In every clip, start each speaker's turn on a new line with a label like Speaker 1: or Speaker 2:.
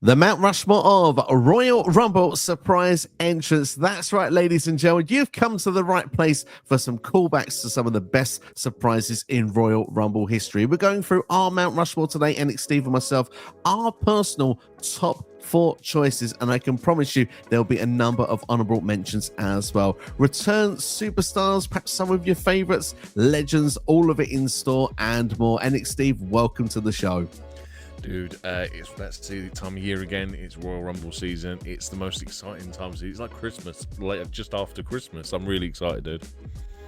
Speaker 1: The Mount Rushmore of Royal Rumble surprise entrance. That's right, ladies and gentlemen. You've come to the right place for some callbacks to some of the best surprises in Royal Rumble history. We're going through our Mount Rushmore today, and it's Steve and myself, our personal top four choices, and I can promise you there'll be a number of honorable mentions as well. Return superstars, perhaps some of your favorites, legends, all of it in store and more. And Steve, welcome to the show.
Speaker 2: Dude, that's the time of year again. It's Royal Rumble season. It's the most exciting time of season. It's like Christmas, like just after Christmas. I'm really excited, dude.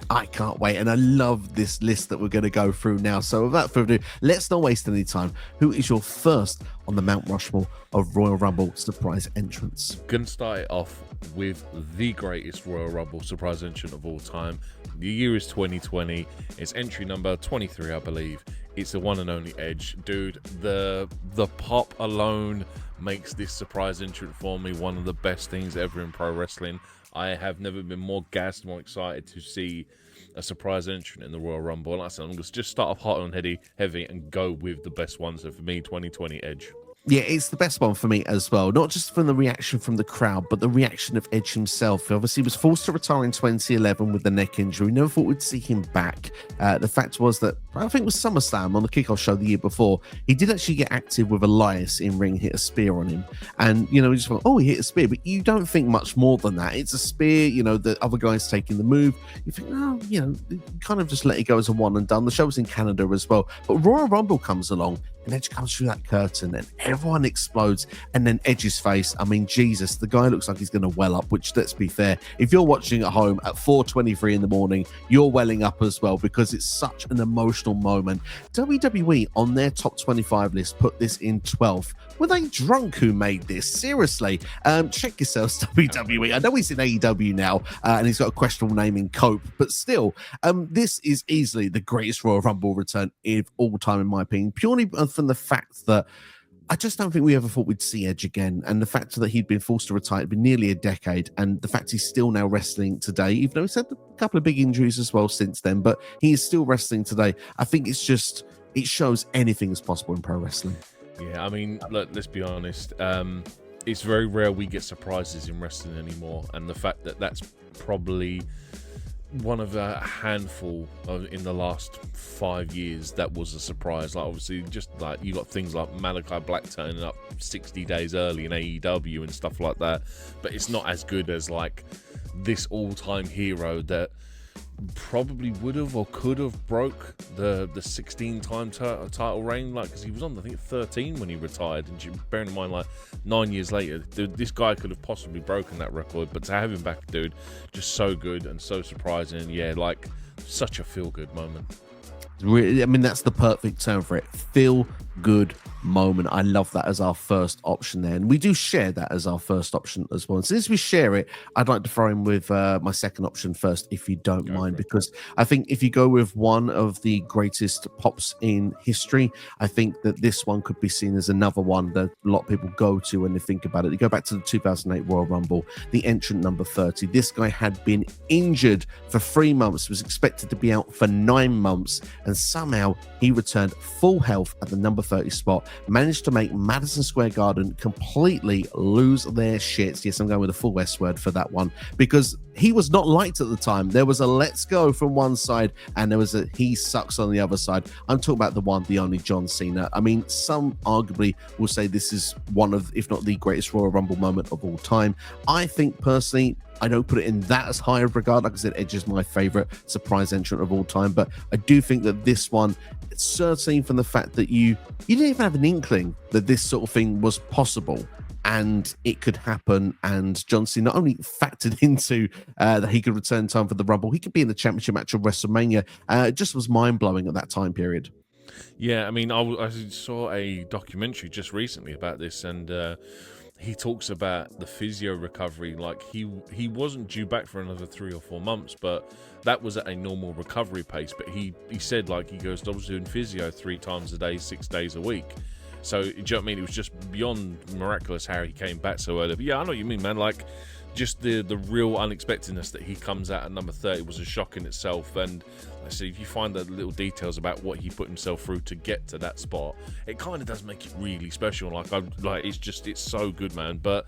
Speaker 1: I can't wait, and I love this list that we're going to go through now. So without further ado, let's not waste any time. Who is your first on the Mount Rushmore of Royal Rumble surprise entrance?
Speaker 2: Gonna start it off with the greatest Royal Rumble surprise entrant of all time. The year is 2020. It's entry number 23, I believe. It's the one and only Edge. Dude, the pop alone makes this surprise entrant for me one of the best things ever in pro wrestling. I have never been more gassed, more excited to see a surprise entrant in the Royal Rumble. Like I said, I'm going to just start off hot and heavy and go with the best ones. So for me, 2020 Edge.
Speaker 1: Yeah, it's the best one for me as well. Not just from the reaction from the crowd, but the reaction of Edge himself. He obviously was forced to retire in 2011 with the neck injury. We never thought we'd see him back. The fact was that, I think it was SummerSlam on the kickoff show the year before, he did actually get active with Elias in ring, hit a spear on him. And, you know, he just went, oh, he hit a spear. But you don't think much more than that. It's a spear, you know, the other guy's taking the move. You think, oh, you know, you kind of just let it go as a one and done. The show was in Canada as well. But Royal Rumble comes along, and Edge comes through that curtain and everyone explodes. And then Edge's face, I mean, Jesus, the guy looks like he's going to well up, which, let's be fair, if you're watching at home at 4:23 in the morning, you're welling up as well because it's such an emotional moment. WWE on their top 25 list put this in 12th. Were they drunk who made this? Seriously, check yourselves, WWE. I know he's in AEW now, and he's got a questionable name in Cope, but still, this is easily the greatest Royal Rumble return of all time, in my opinion, purely from the fact that I just don't think we ever thought we'd see Edge again. And the fact that he'd been forced to retire, it'd been nearly a decade, and the fact he's still now wrestling today, even though he's had a couple of big injuries as well since then, but he is still wrestling today. I think it's just, it shows anything is possible in pro wrestling.
Speaker 2: Yeah, I mean, look, let's be honest. It's very rare we get surprises in wrestling anymore, and the fact that that's probably one of a handful in the last 5 years that was a surprise. Like, obviously, just like you got things like Malachi Black turning up 60 days early in AEW and stuff like that, but it's not as good as like this all-time hero that probably would have or could have broke the 16-time title reign, like, because he was on, I think, 13 when he retired, and bearing in mind, like, 9 years later, this guy could have possibly broken that record, but to have him back, dude, just so good and so surprising. Yeah, like, such a feel-good moment.
Speaker 1: I mean, that's the perfect term for it. Feel good moment. I love that as our first option there. And we do share that as our first option as well. And since we share it, I'd like to throw in with my second option first, if you don't mind, because I think if you go with one of the greatest pops in history, I think that this one could be seen as another one that a lot of people go to when they think about it. You go back to the 2008 Royal Rumble, the entrant number 30. This guy had been injured for 3 months, was expected to be out for 9 months, and somehow he returned full health at the number 30 spot, managed to make Madison Square Garden completely lose their shits. Yes, I'm going with a full S word for that one, because he was not liked at the time. There was a let's go from one side, and there was a he sucks on the other side. I'm talking about the one, the only John Cena. I mean, some arguably will say this is one of, if not the greatest Royal Rumble moment of all time. I think personally, I don't put it in that as high of regard. Like I said, Edge is my favorite surprise entrant of all time, but I do think that this one, certainly from the fact that you didn't even have an inkling that this sort of thing was possible and it could happen, and John Cena not only factored into that he could return time for the Rumble, he could be in the championship match of WrestleMania. It just was mind-blowing at that time period.
Speaker 2: Yeah, I mean, I saw a documentary just recently about this, and he talks about the physio recovery. Like, he wasn't due back for another 3 or 4 months, but that was at a normal recovery pace. But he said, like, he goes, I was doing physio 3 times a day, 6 days a week. So, do you know what I mean? It was just beyond miraculous how he came back so early. But yeah, I know what you mean, man. Like, just the real unexpectedness that he comes out at number 30 was a shock in itself. And I see, if you find the little details about what he put himself through to get to that spot, it kind of does make it really special. It's so good, man. But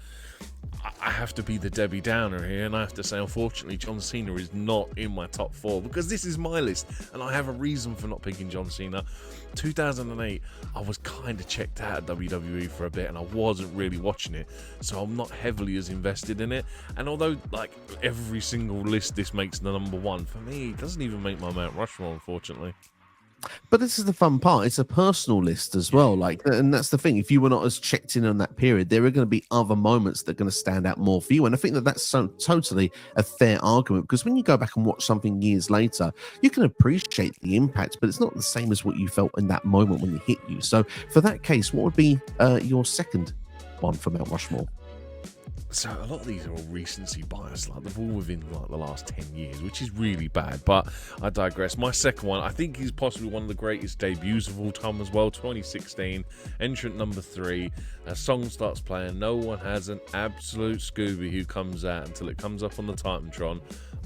Speaker 2: I have to be the Debbie Downer here, and I have to say, unfortunately, John Cena is not in my top 4 because this is my list, and I have a reason for not picking John Cena. 2008, I was kind of checked out at WWE for a bit, and I wasn't really watching it, so I'm not heavily as invested in it. And although, like, every single list this makes the number 1, for me, it doesn't even make my Mount Rushmore, unfortunately.
Speaker 1: But this is the fun part. It's a personal list as well. Like, and that's the thing. If you were not as checked in on that period, there are going to be other moments that are going to stand out more for you. And I think that that's so totally a fair argument, because when you go back and watch something years later, you can appreciate the impact, but it's not the same as what you felt in that moment when it hit you. So for that case, what would be your second one for Mount Rushmore?
Speaker 2: So a lot of these are all recency bias, like they're all within like the last 10 years, which is really bad, but I digress. My second one, I think he's possibly one of the greatest debuts of all time as well. 2016, entrant number 3, a song starts playing, no one has an absolute Scooby who comes out until it comes up on the Titantron.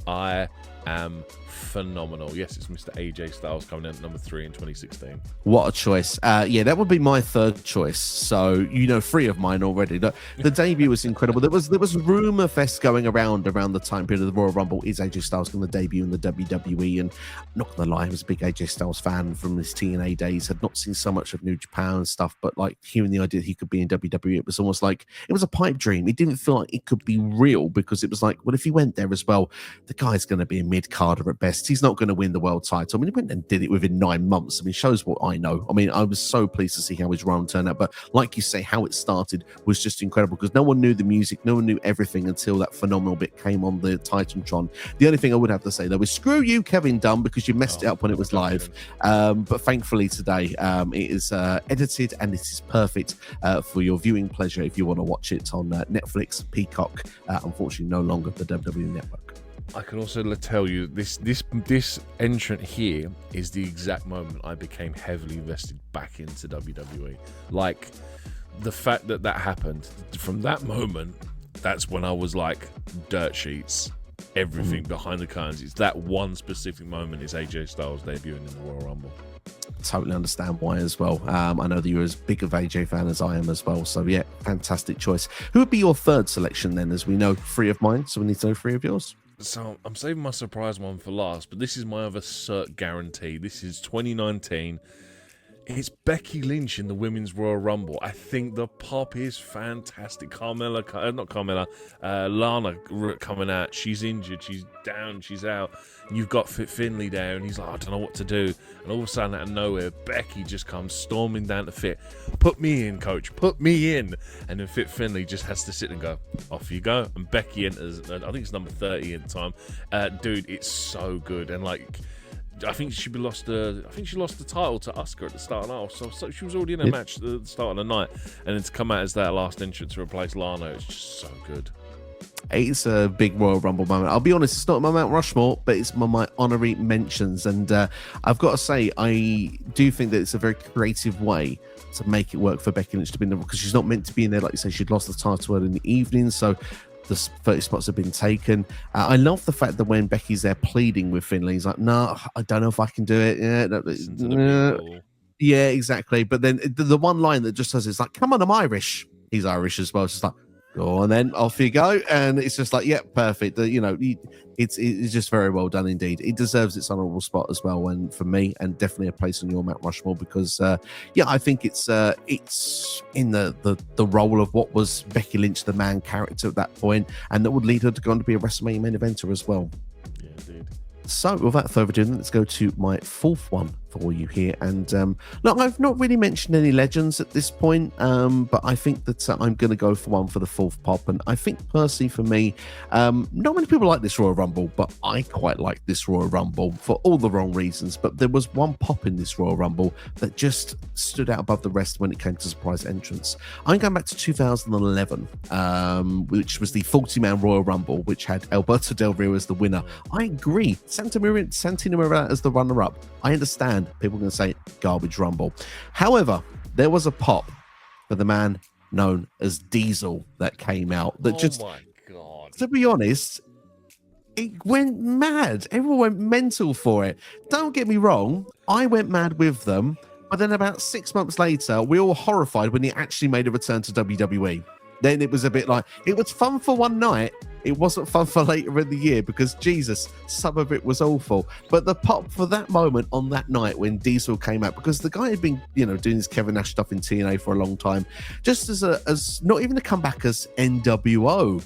Speaker 2: I am phenomenal. Yes, it's Mr. AJ Styles coming in at number 3 in 2016.
Speaker 1: What a choice. Yeah, that would be my third choice. So, 3 of mine already. The debut was incredible. There was rumor fest going around the time period of the Royal Rumble. Is AJ Styles going to debut in the WWE? And not going to lie, I was a big AJ Styles fan from his TNA days. Had not seen so much of New Japan and stuff, but like hearing the idea that he could be in WWE, it was almost like it was a pipe dream. It didn't feel like it could be real, because it was like, well, if he went there as well, the guy's going to be a mid-carder at best. He's not going to win the world title. I mean, he went and did it within 9 months. I mean, shows what I know. I mean, I was so pleased to see how his run turned out. But like you say, how it started was just incredible, because no one knew the music, no one knew everything until that phenomenal bit came on the Titantron. The only thing I would have to say, though, is screw you, Kevin Dunn, because you messed it up when it was live. But thankfully today, it is edited, and it is perfect for your viewing pleasure if you want to watch it on Netflix, Peacock, unfortunately no longer the WWE Network.
Speaker 2: I can also tell you this entrant here is the exact moment I became heavily invested back into WWE. Like, the fact that happened, from that moment, that's when I was like, dirt sheets, everything behind the curtains. It's that one specific moment is AJ Styles debuting in the Royal Rumble.
Speaker 1: Totally understand why as well. I know that you're as big of AJ fan as I am as well. So yeah, fantastic choice. Who would be your third selection then? As we know 3 of mine, so we need to know 3 of yours.
Speaker 2: So I'm saving my surprise one for last, but this is my other cert guarantee. This is 2019. It's Becky Lynch in the Women's Royal Rumble. I think the pop is fantastic. Lana coming out. She's injured. She's down. She's out. You've got Fit Finlay there, and he's like, I don't know what to do. And all of a sudden, out of nowhere, Becky just comes storming down to Fit. Put me in, coach. Put me in. And then Fit Finlay just has to sit and go, off you go. And Becky enters, I think it's number 30 at the time. Dude, it's so good. And like, I think she lost the title to Asuka at the start of the night. So she was already in a match at the start of the night, and then to come out as that last entrant to replace Lana, it's just so good.
Speaker 1: It's a big Royal Rumble moment. I'll be honest, it's not my Mount Rushmore, but it's my honorary mentions. And I've got to say, I do think that it's a very creative way to make it work for Becky Lynch to be in there, because she's not meant to be in there. Like you say, she'd lost the title in the evening, so the 30 spots have been taken. I love the fact that when Becky's there pleading with Finlay, he's like, no, I don't know if I can do it. Yeah, exactly. But then the one line that just says, it's like, come on, I'm Irish. He's Irish as well. It's just like, go on then, off you go. And it's just like, yeah, perfect. It's just very well done indeed. It deserves its honorable spot as well, and for me, and definitely a place on your Mount Rushmore, because I think it's in the role of what was Becky Lynch, the man character at that point, and that would lead her to go on to be a WrestleMania main eventer as well.
Speaker 2: Yeah, indeed.
Speaker 1: So without further ado, let's go to my 4th one for you here. And look, I've not really mentioned any legends at this point, but I think that I'm going to go for one for the 4th pop. And I think personally for me, not many people like this Royal Rumble, but I quite like this Royal Rumble for all the wrong reasons. But there was one pop in this Royal Rumble that just stood out above the rest when it came to surprise entrance. I'm going back to 2011, which was the 40-man Royal Rumble, which had Alberto Del Rio as the winner. I agree. Santino Marella as the runner-up. I understand people are going to say garbage Rumble. However, there was a pop for the man known as Diesel that came out. That
Speaker 2: oh my God.
Speaker 1: to be honest, it went mad. Everyone went mental for it. Don't get me wrong, I went mad with them. But then about 6 months later, we were all horrified when he actually made a return to WWE. Then it was a bit like, it was fun for one night. It wasn't fun for later in the year because, Jesus, some of it was awful. But the pop for that moment on that night when Diesel came out, because the guy had been, doing his Kevin Nash stuff in TNA for a long time, just as not even to come back as NWO.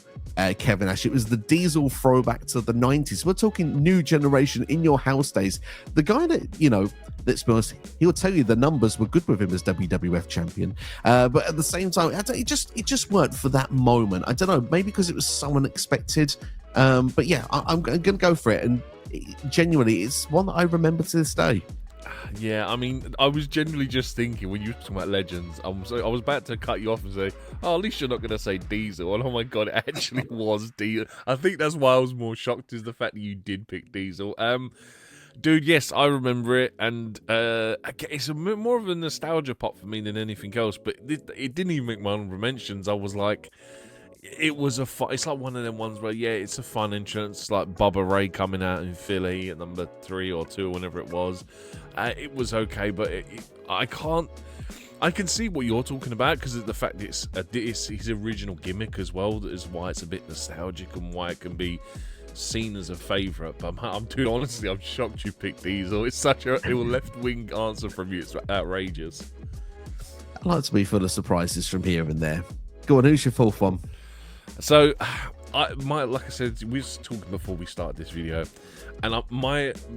Speaker 1: Kevin Nash. It was the Diesel throwback to the 90s. We're talking new generation in your house days. The guy that, let's be honest, he'll tell you the numbers were good with him as WWF champion. But at the same time, it just worked for that moment. I don't know, maybe because it was so unexpected. But yeah, I'm going to go for it. And genuinely, it's one that I remember to this day.
Speaker 2: Yeah, I mean, I was genuinely just thinking when you were talking about legends, I was about to cut you off and say, oh, at least you're not going to say Diesel. And oh my God, it actually was Diesel. I think that's why I was more shocked is the fact that you did pick Diesel. Dude, yes, I remember it. And it's more of a nostalgia pop for me than anything else. But it didn't even make my honorable mentions. I was like, it was it's like one of them ones where, yeah, it's a fun entrance, like Bubba Ray coming out in Philly at number 3 or 2, whenever it was. It was okay, but I can see what you're talking about because of the fact that it's his original gimmick as well. That is why it's a bit nostalgic and why it can be seen as a favourite. But I'm honestly, I'm shocked you picked Diesel. It's such a left-wing answer from you. It's outrageous.
Speaker 1: I like to be full of surprises from here and there. Go on, who's your fourth one?
Speaker 2: So, like I said, we were talking before we started this video, and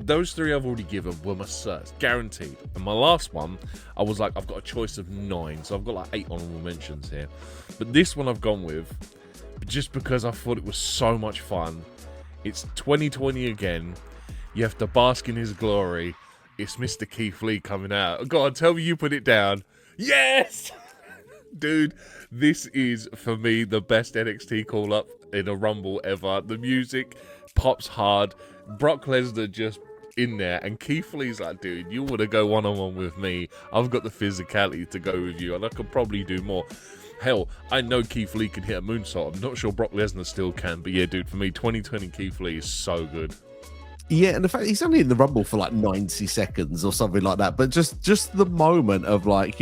Speaker 2: those 3 I've already given were my certs, guaranteed. And my last one, I was like, I've got a choice of 9, so I've got like 8 honorable mentions here. But this one I've gone with, just because I thought it was so much fun. It's 2020 again. You have to bask in his glory. It's Mr. Keith Lee coming out. Go on, tell me you put it down. Yes! Dude, this is, for me, the best NXT call-up in a Rumble ever. The music pops hard. Brock Lesnar just in there. And Keith Lee's like, dude, you want to go one-on-one with me? I've got the physicality to go with you, and I could probably do more. Hell, I know Keith Lee can hit a moonsault. I'm not sure Brock Lesnar still can. But yeah, dude, for me, 2020 Keith Lee is so good.
Speaker 1: Yeah, and the fact he's only in the Rumble for like 90 seconds or something like that. But just the moment of like,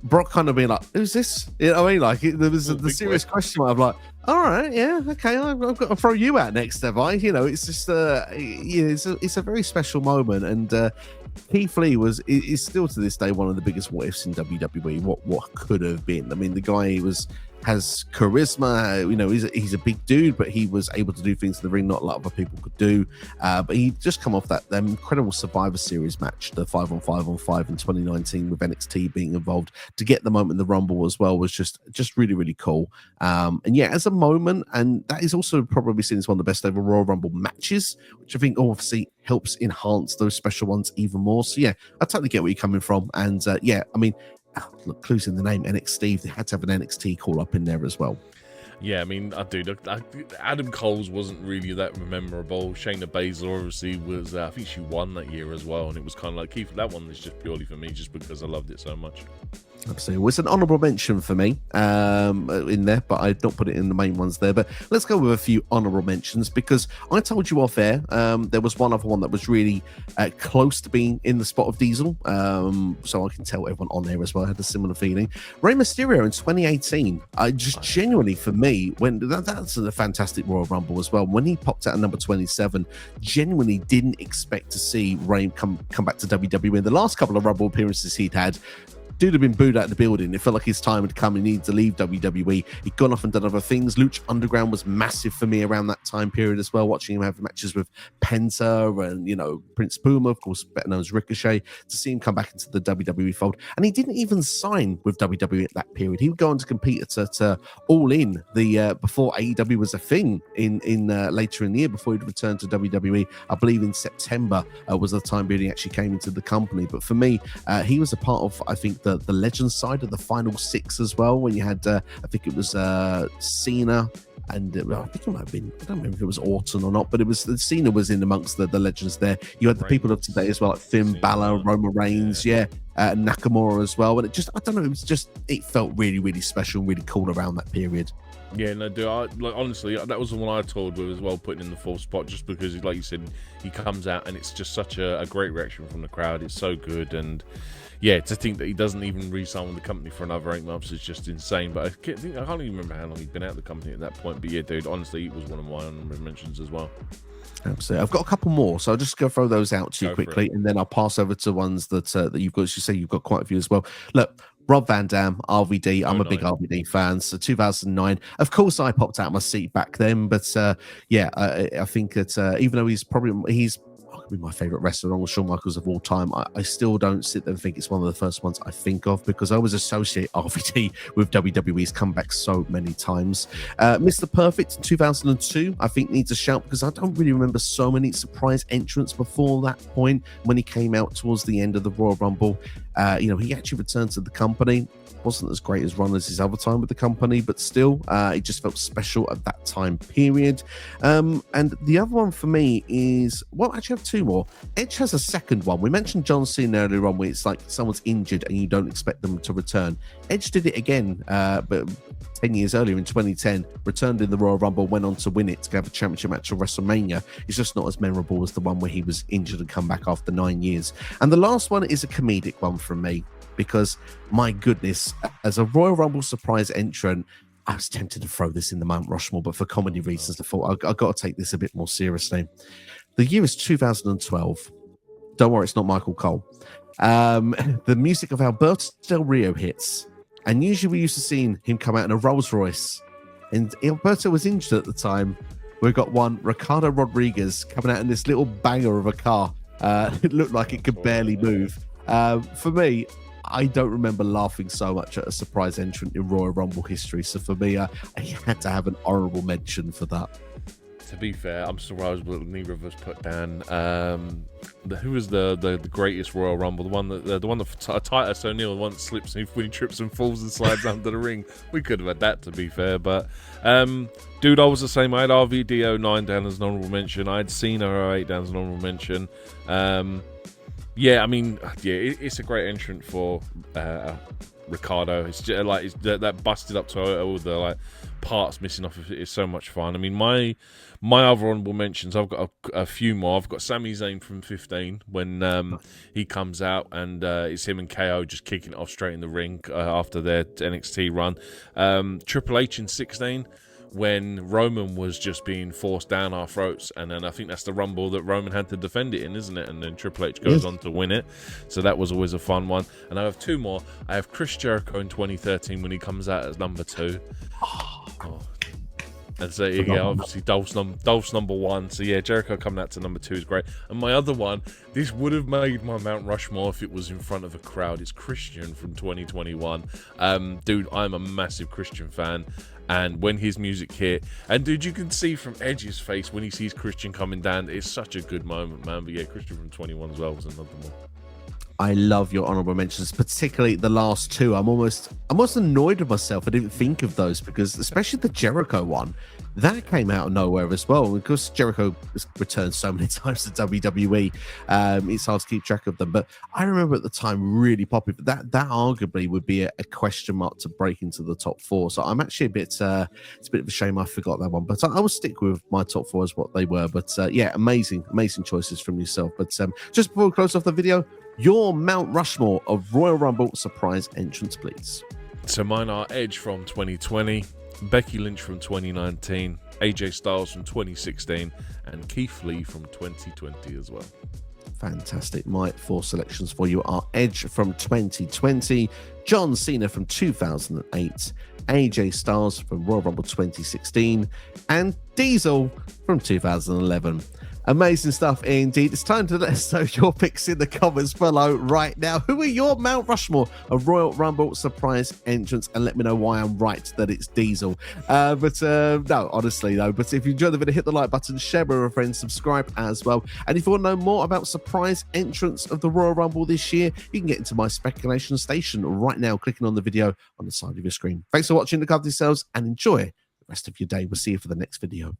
Speaker 1: Brock kind of being like, who's this? You know what I mean? Like, there was the serious question mark of like, all right, yeah, okay, I've got to throw you out next, have I? It's just, it's a very special moment. And Keith Lee is still to this day one of the biggest what ifs in WWE. What could have been? I mean, the guy has charisma. He's a big dude, but he was able to do things in the ring not a lot of other people could do. But he just come off that incredible Survivor Series match, the 5-on-5-on-5 in 2019 with NXT being involved to get the moment in the Rumble as well was just really, really cool. And yeah, as a moment, and that is also probably seen as one of the best ever Royal Rumble matches, which I think obviously helps enhance those special ones even more. So yeah, I totally get where you're coming from. And yeah, I mean, look, clues in the name, NXT. They had to have an NXT call up in there as well.
Speaker 2: Yeah, I mean, Adam Cole's wasn't really that memorable. Shayna Baszler obviously was, I think she won that year as well, and it was kind of like, Keith, that one is just purely for me, just because I loved it so much.
Speaker 1: Absolutely. Well, it's an honourable mention for me in there, but I'd not put it in the main ones there. But let's go with a few honourable mentions, because I told you off air there was one other one that was really close to being in the spot of Diesel. So I can tell everyone on there as well. I had a similar feeling. Rey Mysterio in 2018, genuinely for me, when that's a fantastic Royal Rumble as well. When he popped out at number 27, genuinely didn't expect to see Rey come back to WWE. In the last couple of Rumble appearances he'd had, dude had been booed out of the building. It felt like his time had come and he needed to leave WWE. He'd gone off and done other things. Lucha Underground was massive for me around that time period as well, watching him have matches with Penta and, Prince Puma, of course, better known as Ricochet, to see him come back into the WWE fold. And he didn't even sign with WWE at that period. He would go on to compete at All In, before AEW was a thing in later in the year, before he'd returned to WWE. I believe in September was the time period he actually came into the company. But for me, he was a part of, I think, the Legends side of the Final Six as well, when you had, I think it was Cena, and I think it might have been, I don't remember if it was Orton or not, but it was, Cena was in amongst the Legends there. You had the people of today as well, like Finn Balor, Roman Reigns, yeah. Nakamura as well. And it just, I don't know, it felt really, really special and really cool around that period.
Speaker 2: Yeah, no, dude. Honestly, that was the one I told with as well, putting in the fourth spot, just because, like you said, he comes out and it's just such a great reaction from the crowd. It's so good, and yeah, to think that he doesn't even re-sign with the company for another 8 months is just insane. But I can't even remember how long he'd been out of the company at that point. But yeah, dude, honestly, he was one of my honorable mentions as well.
Speaker 1: Absolutely. I've got a couple more, so I'll just go throw those out to you quickly, and then I'll pass over to ones that you've got. As you say, you've got quite a few as well. Look, Rob Van Dam, RVD. I'm a big RVD fan. So 2009. Of course, I popped out my seat back then, but yeah, I think that even though he's arguably my favorite wrestler along with Shawn Michaels of all time, I still don't sit there and think it's one of the first ones I think of, because I always associate RVD with WWE's comeback so many times. Mr. Perfect in 2002, I think needs a shout, because I don't really remember so many surprise entrants before that point when he came out towards the end of the Royal Rumble. He actually returned to the company. Wasn't as great as run as his other time with the company, but still, it just felt special at that time period. And the other one for me is, well, actually I have two more. Edge has a second one. We mentioned John Cena earlier on, where it's like someone's injured and you don't expect them to return. Edge did it again, but 10 years earlier in 2010, returned in the Royal Rumble, went on to win it to have a championship match at WrestleMania. It's just not as memorable as the one where he was injured and come back after 9 years. And the last one is a comedic one from me, because my goodness, as a Royal Rumble surprise entrant, I was tempted to throw this in the Mount Rushmore, but for comedy reasons, I thought I've got to take this a bit more seriously. The year is 2012. Don't worry, it's not Michael Cole. The music of Alberto Del Rio hits, and usually we used to see him come out in a Rolls Royce, and Alberto was injured at the time. We've got one, Ricardo Rodriguez, coming out in this little banger of a car. It looked like it could barely move. For me, I don't remember laughing so much at a surprise entrant in Royal Rumble history. So for me, I had to have an honorable mention for that.
Speaker 2: To be fair, I'm surprised that neither of us put down who was the greatest Royal Rumble, the one that Titus O'Neil once slips when he trips and falls and slides under the ring. We could have had that, to be fair, but dude, I was the same. I had RVD 09 down as an honorable mention. I had Cena 08 down as an honorable mention. It's a great entrant for Ricardo. It's just, like that busted up to all the parts missing off of it is so much fun. I mean, my other honorable mentions, I've got a few more. I've got Sami Zayn from 15 when he comes out and it's him and KO just kicking it off straight in the ring after their NXT run. Triple H in 16. When Roman was just being forced down our throats, and then I think that's the Rumble that Roman had to defend it in, isn't it? And then Triple H goes on to win it. So that was always a fun one. And I have two more. I have Chris Jericho in 2013 when he comes out as number 2. And so obviously Dolph's number 1. So yeah, Jericho coming out to number 2 is great. And my other one, this would have made my Mount Rushmore if it was in front of a crowd. It's Christian from 2021. Dude, I'm a massive Christian fan. And when his music hit, and dude, you can see from Edge's face when he sees Christian coming down, it's such a good moment, man. But yeah, Christian from 21 as well was another one.
Speaker 1: I love your honorable mentions, particularly the last two. I'm almost annoyed with myself. I didn't think of those, because especially the Jericho one, that came out of nowhere as well. Because Jericho has returned so many times to WWE, it's hard to keep track of them. But I remember at the time really popular. That arguably would be a question mark to break into the top 4. So I'm actually it's a bit of a shame I forgot that one. But I will stick with my top 4 as what they were. But yeah, amazing choices from yourself. But just before we close off the video, your Mount Rushmore of Royal Rumble surprise entrants, please.
Speaker 2: So mine are Edge from 2020, Becky Lynch from 2019, AJ Styles from 2016, and Keith Lee from 2020 as well.
Speaker 1: Fantastic. My 4 selections for you are Edge from 2020, John Cena from 2008, AJ Styles from Royal Rumble 2016, and Diesel from 2011. Amazing stuff indeed. It's time to let us know your picks in the comments below right now. Who are your Mount Rushmore of Royal Rumble surprise entrants? And let me know why I'm right that it's Diesel. No, honestly though. But if you enjoyed the video, hit the like button, share with a friend, subscribe as well. And if you want to know more about surprise entrants of the Royal Rumble this year, you can get into my speculation station right now, clicking on the video on the side of your screen. Thanks for watching. Look after yourselves and enjoy the rest of your day. We'll see you for the next video.